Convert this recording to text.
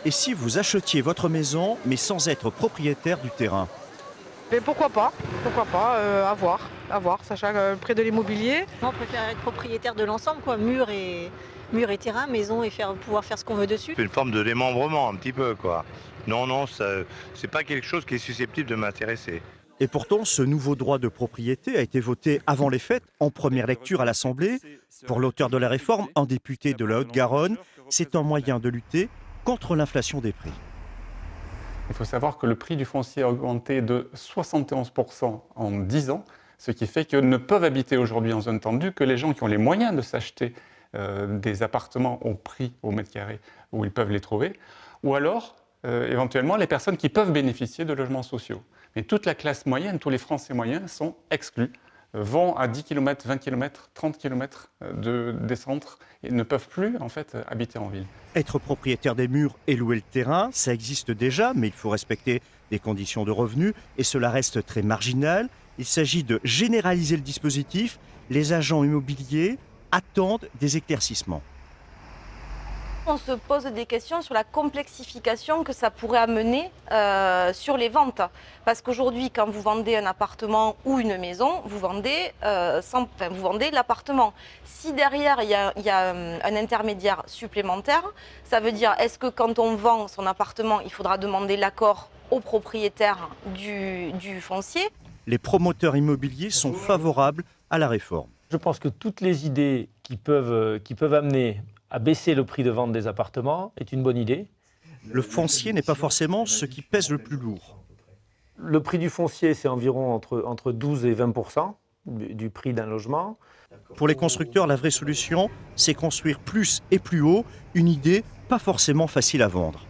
Et si vous achetiez votre maison, mais sans être propriétaire du terrain? Mais pourquoi pas? Pourquoi pas? À voir, sachant que le prix de l'immobilier. Moi, on préfère être propriétaire de l'ensemble, quoi, mur et terrain, maison et pouvoir faire ce qu'on veut dessus. C'est une forme de démembrement un petit peu quoi. Non, non, c'est pas quelque chose qui est susceptible de m'intéresser. Et pourtant, ce nouveau droit de propriété a été voté avant les fêtes, en première lecture à l'Assemblée. Pour l'auteur de la réforme, un député de la Haute-Garonne, c'est un moyen de lutter contre l'inflation des prix. Il faut savoir que le prix du foncier a augmenté de 71% en 10 ans, ce qui fait que ne peuvent habiter aujourd'hui en zone tendue que les gens qui ont les moyens de s'acheter des appartements au prix au mètre carré où ils peuvent les trouver, ou alors éventuellement les personnes qui peuvent bénéficier de logements sociaux. Mais toute la classe moyenne, tous les Français moyens sont exclus, vont à 10 km, 20 km, 30 km des centres et ne peuvent plus en fait habiter en ville. Être propriétaire des murs et louer le terrain, ça existe déjà, mais il faut respecter des conditions de revenus et cela reste très marginal. Il s'agit de généraliser le dispositif. Les agents immobiliers attendent des éclaircissements. On se pose des questions sur la complexification que ça pourrait amener sur les ventes. Parce qu'aujourd'hui, quand vous vendez un appartement ou une maison, vous vendez l'appartement. Si derrière, il y a un intermédiaire supplémentaire, ça veut dire, est-ce que quand on vend son appartement, il faudra demander l'accord au propriétaire du foncier? Les promoteurs immobiliers sont favorables à la réforme. Je pense que toutes les idées qui peuvent amener à baisser le prix de vente des appartements est une bonne idée. Le foncier n'est pas forcément ce qui pèse le plus lourd. Le prix du foncier, c'est environ entre 12 et 20% du prix d'un logement. Pour les constructeurs, la vraie solution, c'est construire plus et plus haut, une idée pas forcément facile à vendre.